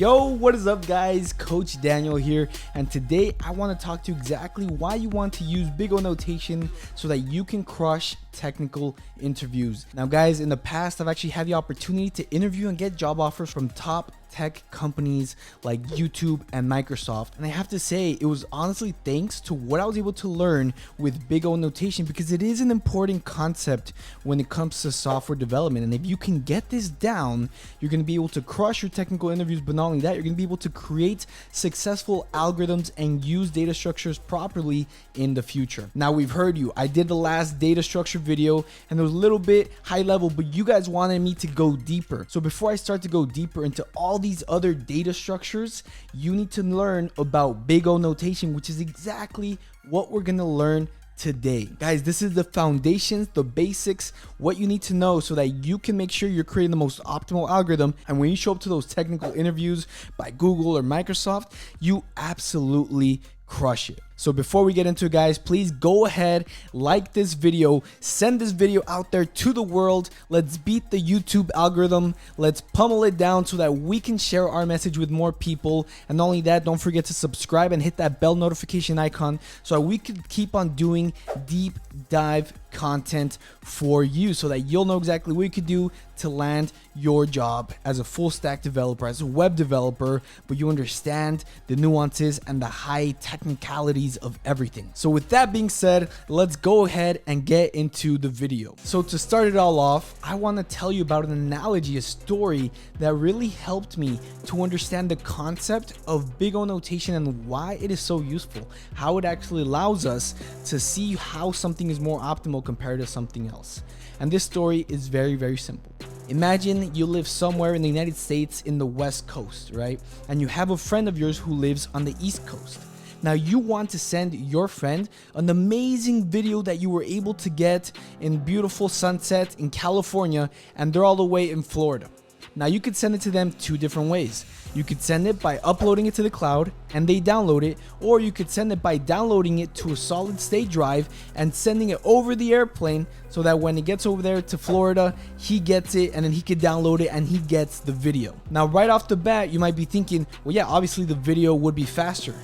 Yo, what is up guys? Coach Daniel here, and today I want to talk to you exactly why you want to use Big O Notation so that you can crush technical interviews. Now guys, in the past I've actually had the opportunity to interview and get job offers from top tech companies like YouTube and Microsoft, and I have to say it was honestly thanks to what I was able to learn with Big O Notation, because it is an important concept when it comes to software development. And if you can get this down, you're going to be able to crush your technical interviews, but not only that, you're going to be able to create successful algorithms and use data structures properly in the future. Now, we've heard you. I did the last data structure video and it was a little bit high level, but you guys wanted me to go deeper. So before I start to go deeper into all these other data structures, you need to learn about Big O Notation, which is exactly what we're going to learn today. Guys, this is the foundations, the basics, what you need to know so that you can make sure you're creating the most optimal algorithm. And when you show up to those technical interviews by Google or Microsoft, you absolutely crush it. So before we get into it, guys, please go ahead, like this video, send this video out there to the world. Let's beat the YouTube algorithm. Let's pummel it down so that we can share our message with more people. And not only that, don't forget to subscribe and hit that bell notification icon so that we can keep on doing deep dive content for you, so that you'll know exactly what you could do to land your job as a full stack developer, as a web developer, but you understand the nuances and the high technicalities of everything. So with that being said, let's go ahead and get into the video. So to start it all off, I want to tell you about an analogy, a story that really helped me to understand the concept of Big O Notation and why it is so useful, how it actually allows us to see how something is more optimal compared to something else. And this story is very, very simple. Imagine you live somewhere in the United States in the West Coast, right? And you have a friend of yours who lives on the East Coast. Now you want to send your friend an amazing video that you were able to get in beautiful sunset in California, and they're all the way in Florida. Now you could send it to them two different ways. You could send it by uploading it to the cloud and they download it, or you could send it by downloading it to a solid state drive and sending it over the airplane so that when it gets over there to Florida, he gets it and then he could download it and he gets the video. Now right off the bat, you might be thinking, well, yeah, obviously the video would be faster.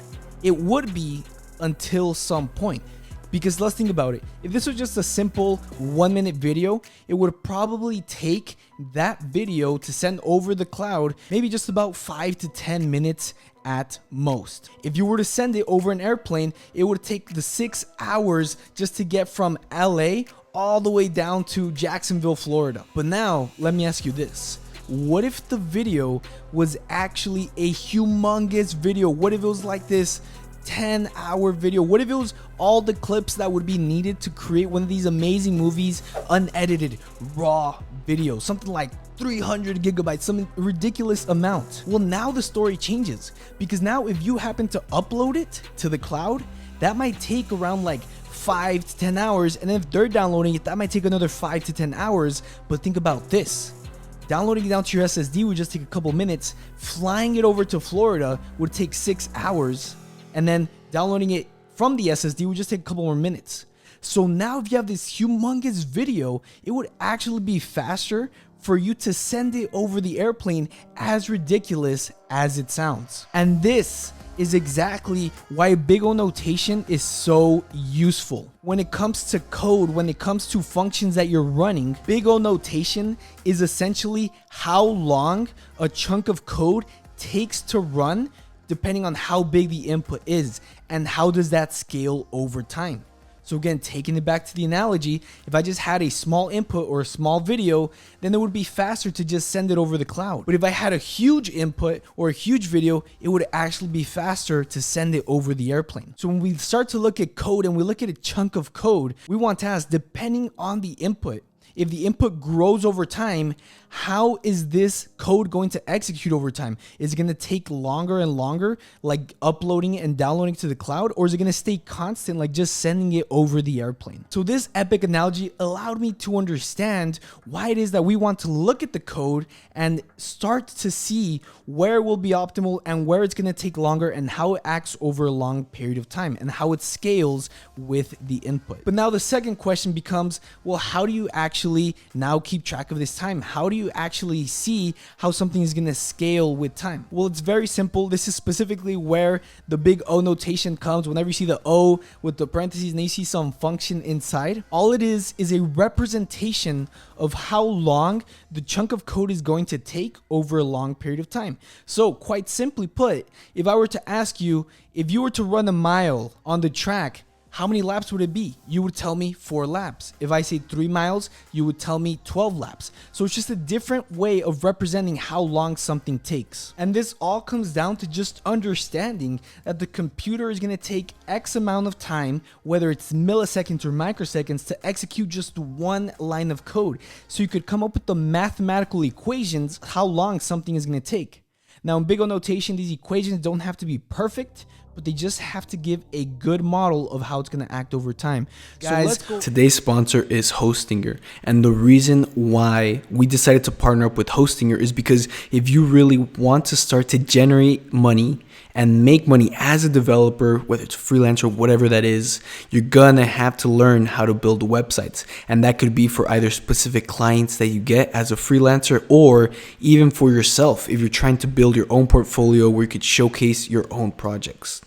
It would be until some point. Because let's think about it. If this was just a simple 1-minute video, it would probably take that video to send over the cloud maybe just about 5 to 10 minutes at most. If you were to send it over an airplane, it would take the 6 hours just to get from LA all the way down to Jacksonville, Florida. But now, let me ask you this. What if the video was actually a humongous video? What if it was like this 10-hour video? What if it was all the clips that would be needed to create one of these amazing movies, unedited, raw video, something like 300 gigabytes, some ridiculous amount? Well, now the story changes, because now if you happen to upload it to the cloud, that might take around like 5 to 10 hours, and if they're downloading it, that might take another 5 to 10 hours. But think about this. Downloading it down to your SSD would just take a couple minutes. Flying it over to Florida would take 6 hours. And then downloading it from the SSD would just take a couple more minutes. So now if you have this humongous video, it would actually be faster for you to send it over the airplane, as ridiculous as it sounds. And this is exactly why Big O Notation is so useful. When it comes to code, when it comes to functions that you're running, Big O Notation is essentially how long a chunk of code takes to run depending on how big the input is and how does that scale over time. So again, taking it back to the analogy, if I just had a small input or a small video, then it would be faster to just send it over the cloud. But if I had a huge input or a huge video, it would actually be faster to send it over the airplane. So when we start to look at code and we look at a chunk of code, we want to ask, depending on the input, if the input grows over time, how is this code going to execute over time? Is it going to take longer and longer, like uploading it and downloading it to the cloud? Or is it going to stay constant, like just sending it over the airplane? So this epic analogy allowed me to understand why it is that we want to look at the code and start to see where it will be optimal and where it's going to take longer and how it acts over a long period of time and how it scales with the input. But now the second question becomes, well, how do you actually actually now keep track of this time? How do you actually see how something is going to scale with time? Well, it's very simple. This is specifically where the big O notation comes. Whenever you see the O with the parentheses and you see some function inside, all it is a representation of how long the chunk of code is going to take over a long period of time. So quite simply put, if I were to ask you, if you were to run a mile on the track, how many laps would it be? You would tell me 4 laps. If I say 3 miles, you would tell me 12 laps. So it's just a different way of representing how long something takes. And this all comes down to just understanding that the computer is going to take X amount of time, whether it's milliseconds or microseconds, to execute just one line of code. So you could come up with the mathematical equations, how long something is going to take. Now in Big O notation, these equations don't have to be perfect, but they just have to give a good model of how it's going to act over time. Guys, today's sponsor is Hostinger. And the reason why we decided to partner up with Hostinger is because if you really want to start to generate money and make money as a developer, whether it's freelancer, whatever that is, you're gonna have to learn how to build websites. And that could be for either specific clients that you get as a freelancer, or even for yourself if you're trying to build your own portfolio where you could showcase your own projects.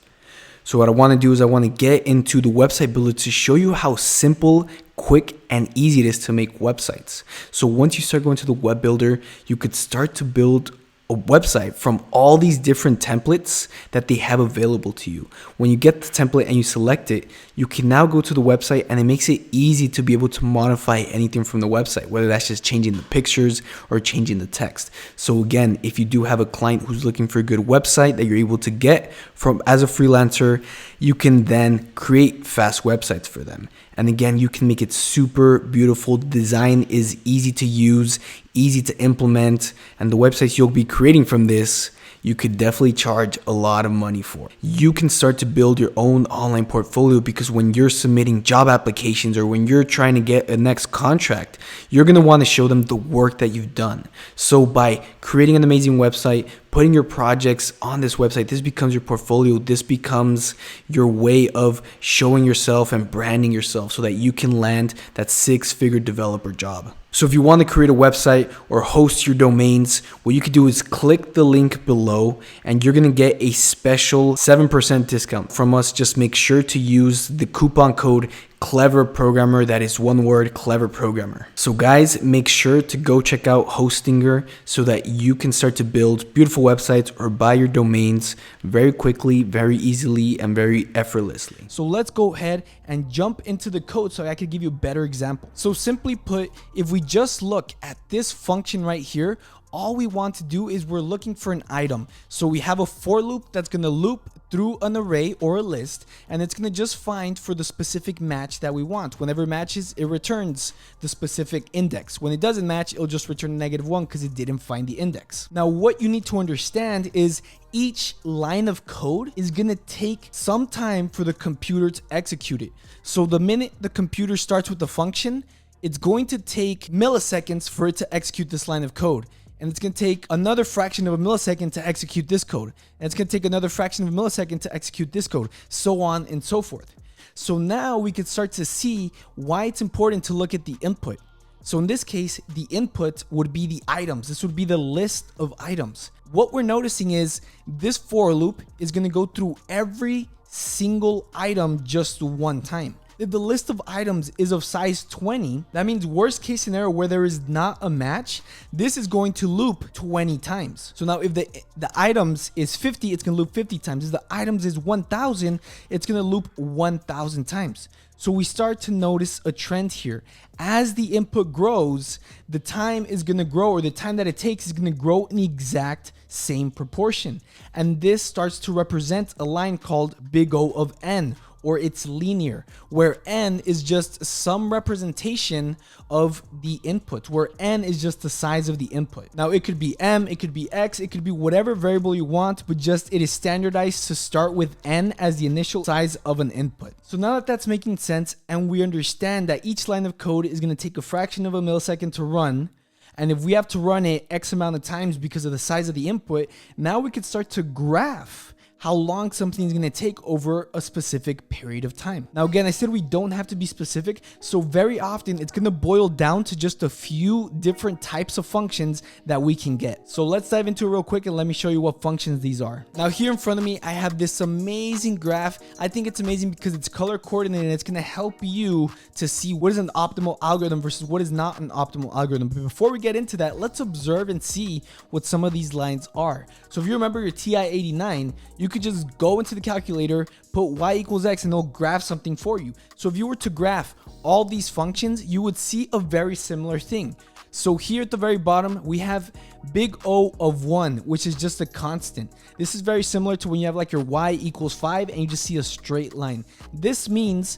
So what I want to do is I want to get into the website builder to show you how simple, quick, and easy it is to make websites. So once you start going to the web builder, you could start to build a website from all these different templates that they have available to you. When you get the template and you select it, you can now go to the website, and it makes it easy to be able to modify anything from the website, whether that's just changing the pictures or changing the text. So again, if you do have a client who's looking for a good website that you're able to get from as a freelancer, you can then create fast websites for them. And again, you can make it super beautiful. The design is easy to use, easy to implement, and the websites you'll be creating from this, you could definitely charge a lot of money for. You can start to build your own online portfolio, because when you're submitting job applications or when you're trying to get a next contract, you're going to want to show them the work that you've done. So by creating an amazing website, putting your projects on this website, this becomes your portfolio. This becomes your way of showing yourself and branding yourself so that you can land that 6-figure developer job. So if you want to create a website or host your domains, what you could do is click the link below and you're going to get a special 7% discount from us. Just make sure to use the coupon code Clever Programmer. That is one word, Clever Programmer. So guys, make sure to go check out Hostinger so that you can start to build beautiful websites or buy your domains very quickly, very easily, and very effortlessly. So let's go ahead and jump into the code so I could give you a better example. So simply put, if we just look at this function right here, all we want to do is we're looking for an item. So we have a for loop that's going to loop through an array or a list, and it's going to just find for the specific match that we want. Whenever it matches, it returns the specific index. When it doesn't match, it'll just return -1 because it didn't find the index. Now, what you need to understand is each line of code is going to take some time for the computer to execute it. So the minute the computer starts with the function, it's going to take milliseconds for it to execute this line of code. And it's going to take another fraction of a millisecond to execute this code. And it's going to take another fraction of a millisecond to execute this code, so on and so forth. So now we can start to see why it's important to look at the input. So in this case, the input would be the items. This would be the list of items. What we're noticing is this for loop is going to go through every single item just one time. If the list of items is of size 20, that means worst case scenario where there is not a match, this is going to loop 20 times. So now if the items is 50, it's going to loop 50 times. If the items is 1,000, it's going to loop 1,000 times. So we start to notice a trend here. As the input grows, the time is going to grow, or the time that it takes is going to grow in the exact same proportion. And this starts to represent a line called big O of n, or it's linear, where n is just some representation of the input, where n is just the size of the input. Now it could be m, it could be x, it could be whatever variable you want, but just it is standardized to start with n as the initial size of an input. So now that that's making sense, and we understand that each line of code is going to take a fraction of a millisecond to run, and if we have to run it X amount of times because of the size of the input, now we can start to graph how long something is going to take over a specific period of time. Now, again, I said we don't have to be specific, so very often it's going to boil down to just a few different types of functions that we can get. So let's dive into it real quick and let me show you what functions these are. Now, here in front of me, I have this amazing graph. I think it's amazing because it's color coordinated and it's going to help you to see what is an optimal algorithm versus what is not an optimal algorithm. But before we get into that, let's observe and see what some of these lines are. So if you remember your TI-89, you could just go into the calculator, put y equals x, and it'll graph something for you. So if you were to graph all these functions, you would see a very similar thing. So here at the very bottom, we have big O of 1, which is just a constant. This is very similar to when you have like your y equals 5 and you just see a straight line. This means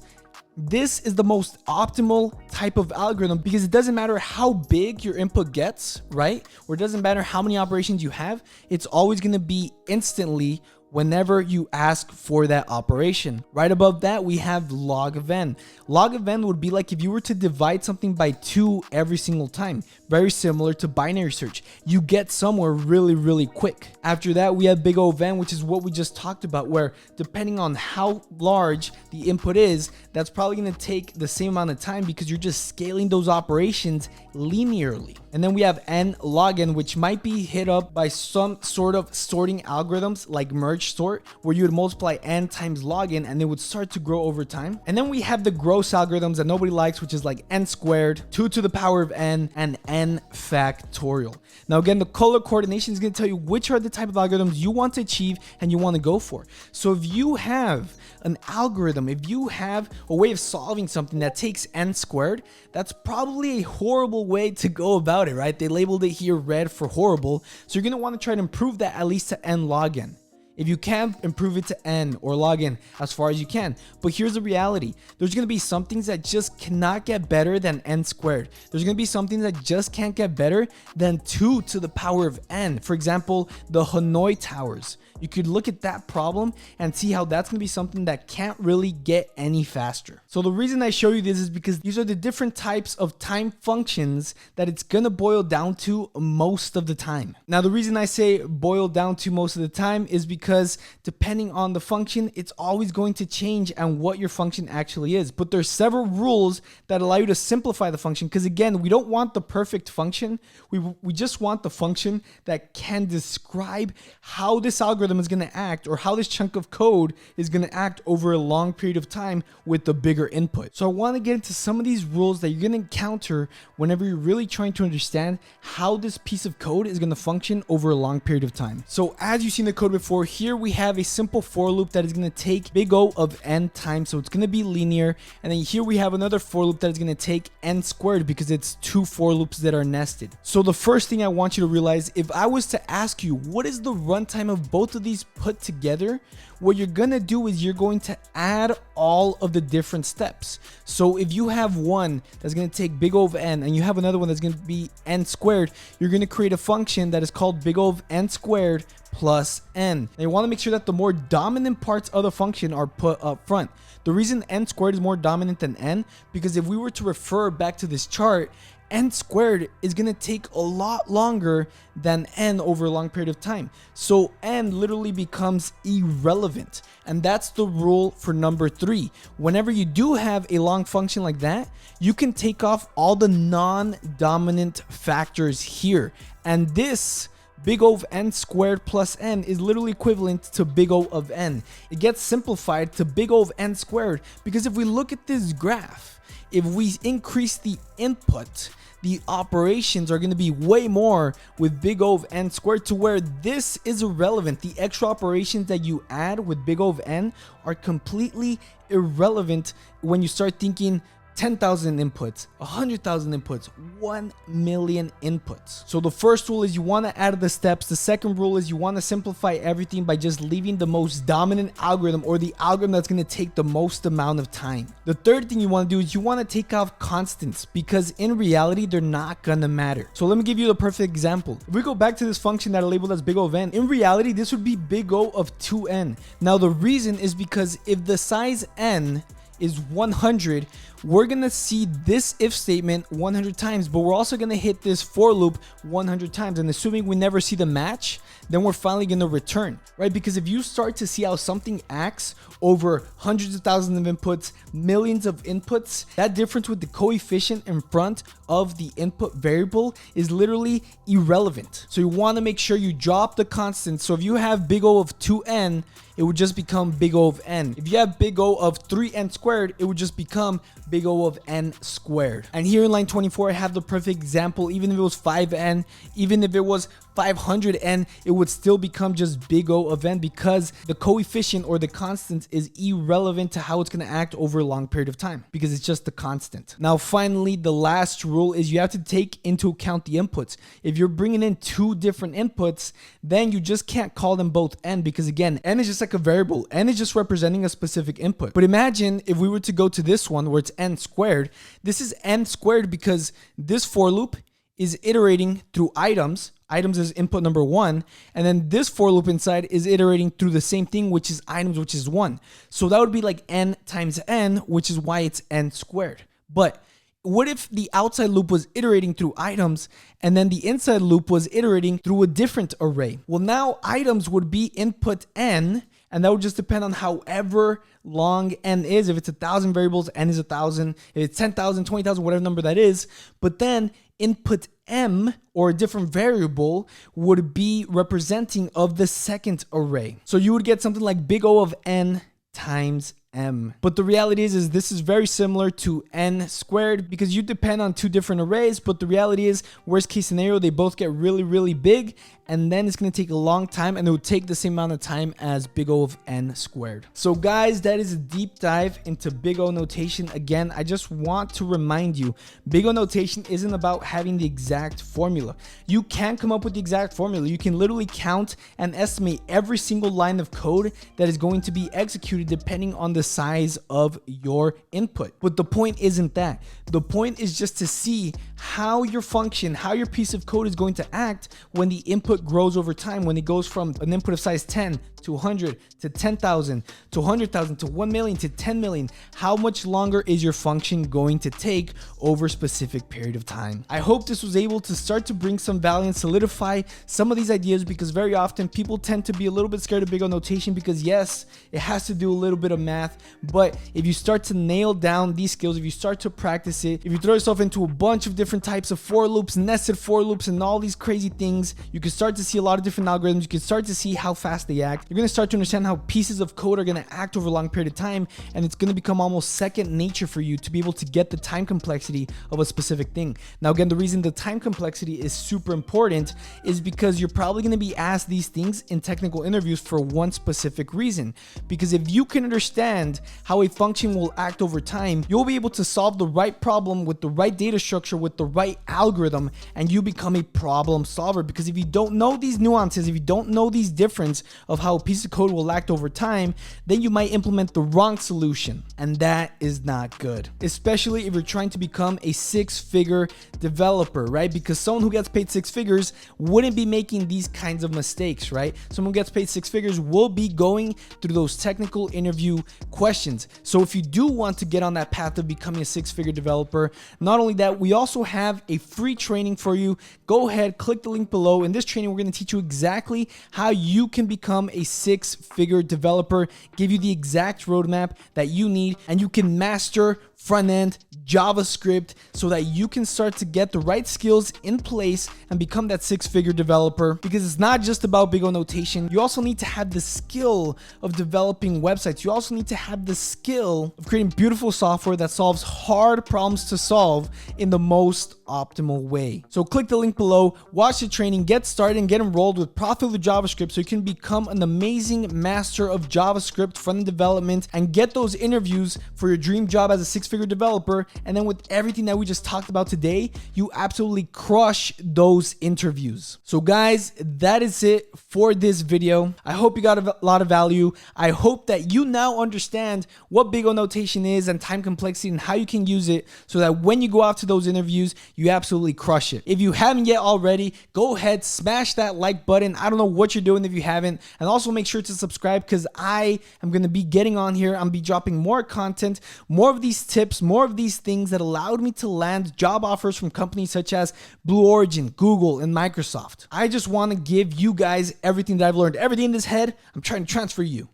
this is the most optimal type of algorithm because it doesn't matter how big your input gets, right? Or it doesn't matter how many operations you have. It's always going to be instantly whenever you ask for that operation. Right above that, we have log of n. Log of n would be like if you were to divide something by 2 every single time. Very similar to binary search. You get somewhere really, really quick. After that, we have big O of n, which is what we just talked about, where depending on how large the input is, that's probably going to take the same amount of time because you're just scaling those operations linearly. And then we have n log n, which might be hit up by some sort of sorting algorithms like merge sort, where you would multiply n times log n and they would start to grow over time. And then we have the gross algorithms that nobody likes, which is like n squared, 2 to the power of n, and n factorial. Now again, the color coordination is going to tell you which are the type of algorithms you want to achieve and you want to go for. So if you have an algorithm, if you have a way of solving something that takes n squared, that's probably a horrible way to go about it, right? They labeled it here red for horrible. So you're going to want to try to improve that at least to n log n. If you can, improve it to n or log n as far as you can. But here's the reality. There's going to be some things that just cannot get better than n squared. There's going to be some things that just can't get better than 2 to the power of n. For example, the Hanoi Towers. You could look at that problem and see how that's going to be something that can't really get any faster. So the reason I show you this is because these are the different types of time functions that it's going to boil down to most of the time. Now, the reason I say boil down to most of the time is because depending on the function, it's always going to change and what your function actually is. But there's several rules that allow you to simplify the function because again, we don't want the perfect function. We just want the function that can describe how this algorithm is going to act or how this chunk of code is going to act over a long period of time with the bigger input. So I want to get into some of these rules that you're going to encounter whenever you're really trying to understand how this piece of code is going to function over a long period of time. So as you've seen the code before, here we have a simple for loop that is going to take big O of n times, so it's going to be linear. And then here we have another for loop that is going to take n squared because it's 2 for loops that are nested. So the first thing I want you to realize, if I was to ask you what is the runtime of both of these put together, what you're gonna do is you're going to add all of the different steps. So if you have one that's gonna take big O of n and you have another one that's gonna be n squared, you're gonna create a function that is called big O of n squared plus n. Now you want to make sure that the more dominant parts of the function are put up front. The reason n squared is more dominant than n, because if we were to refer back to this chart, n squared is going to take a lot longer than n over a long period of time. So n literally becomes irrelevant. And that's the rule for number 3. Whenever you do have a long function like that, you can take off all the non-dominant factors here. And this big O of n squared plus n is literally equivalent to big O of n. It gets simplified to big O of n squared because if we look at this graph, if we increase the input, the operations are going to be way more with big O of n squared, to where this is irrelevant. The extra operations that you add with big O of n are completely irrelevant when you start thinking 10,000 inputs, 100,000 inputs, 1 million inputs. So the first rule is you want to add the steps. The second rule is you want to simplify everything by just leaving the most dominant algorithm, or the algorithm that's going to take the most amount of time. The third thing you want to do is you want to take off constants, because in reality, they're not going to matter. So let me give you the perfect example. If we go back to this function that I labeled as big O of n, in reality, this would be big O of 2n. Now the reason is because if the size n is 100, we're gonna see this if statement 100 times, but we're also gonna hit this for loop 100 times. And assuming we never see the match, then we're finally gonna return, right? Because if you start to see how something acts over hundreds of thousands of inputs, millions of inputs, that difference with the coefficient in front of the input variable is literally irrelevant. So you wanna make sure you drop the constant. So if you have big O of 2n, it would just become big O of n. If you have big O of 3n squared, it would just become big O of n squared. And here in line 24, I have the perfect example. Even if it was 5n, even if it was 500n, it would still become just big O of n, because the coefficient or the constant is irrelevant to how it's going to act over a long period of time, because it's just the constant. Now, finally, the last rule is you have to take into account the inputs. If you're bringing in two different inputs, then you just can't call them both n, because again, n is just like a variable. N is just representing a specific input. But imagine if we were to go to this one where it's n squared. This is n squared because this for loop is iterating through items. Items is input number 1, and then this for loop inside is iterating through the same thing, which is items, which is 1. So that would be like n times n, which is why it's n squared. But what if the outside loop was iterating through items and then the inside loop was iterating through a different array? Well, now items would be input n, and that would just depend on however long n is. If it's 1,000 variables, n is 1,000. If it's 10,000, 20,000, whatever number that is. But then input m, or a different variable, would be representing of the second array. So you would get something like big O of n times m. But the reality is this is very similar to n squared, because you depend on two different arrays. But the reality is, worst case scenario, they both get really, really big, and then it's going to take a long time, and it would take the same amount of time as big O of n squared. So guys, that is a deep dive into big O notation. Again, I just want to remind you, big O notation isn't about having the exact formula. You can come up with the exact formula. You can literally count and estimate every single line of code that is going to be executed depending on the size of your input. But the point isn't that. The point is just to see how your function, how your piece of code is going to act when the input grows over time, when it goes from an input of size 10 to 100 to 10,000 to 100,000 to 1 million to 10 million. How much longer is your function going to take over a specific period of time? I hope this was able to start to bring some value and solidify some of these ideas, because very often people tend to be a little bit scared of big O notation, because yes, it has to do a little bit of math, but if you start to nail down these skills, if you start to practice it, if you throw yourself into a bunch of different types of for loops, nested for loops, and all these crazy things, you can start to see a lot of different algorithms. You can start to see how fast they act. You're going to start to understand how pieces of code are going to act over a long period of time, and it's going to become almost second nature for you to be able to get the time complexity of a specific thing. Now, again, the reason the time complexity is super important is because you're probably going to be asked these things in technical interviews for one specific reason. Because if you can understand how a function will act over time, you'll be able to solve the right problem with the right data structure, with the right algorithm, and you become a problem solver. Because if you don't know these nuances, if you don't know these differences of how a piece of code will act over time, then you might implement the wrong solution, and that is not good, especially if you're trying to become a six-figure developer, right? Because someone who gets paid six figures wouldn't be making these kinds of mistakes, right? Someone who gets paid six figures will be going through those technical interview questions. So if you do want to get on that path of becoming a six-figure developer, not only that, we also have a free training for you. Go ahead, click the link below. In this training, we're going to teach you exactly how you can become a six-figure developer, give you the exact roadmap that you need, and you can master front-end JavaScript so that you can start to get the right skills in place and become that six-figure developer. Because it's not just about big O notation. You also need to have the skill of developing websites. You also need to have the skill of creating beautiful software that solves hard problems to solve in the most optimal way. So click the link below, watch the training, get started, and get enrolled with Profit with JavaScript so you can become an amazing master of JavaScript front-end development and get those interviews for your dream job as a six-figure developer. And then with everything that we just talked about today, you absolutely crush those interviews. So guys, that is it for this video. I hope you got a lot of value. I hope that you now understand what big O notation is and time complexity and how you can use it so that when you go out to those interviews, you absolutely crush it. If you haven't yet already, go ahead, smash smash that like button. I don't know what you're doing if you haven't. And also make sure to subscribe because I am going to be getting on here. I'm going to be dropping more content, more of these tips, more of these things that allowed me to land job offers from companies such as Blue Origin, Google, and Microsoft. I just want to give you guys everything that I've learned. Everything in this head, I'm trying to transfer you.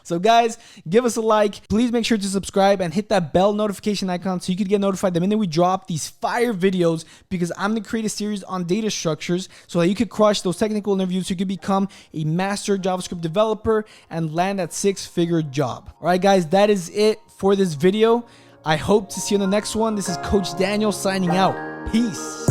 So guys, give us a like. Please make sure to subscribe and hit that bell notification icon so you can get notified the minute we drop these fire videos, because I'm going to create a series on data structures so that you could crush those technical interviews so you could become a master JavaScript developer and land that six-figure job. All right, guys, that is it for this video. I hope to see you in the next one. This is Coach Daniel signing out. Peace.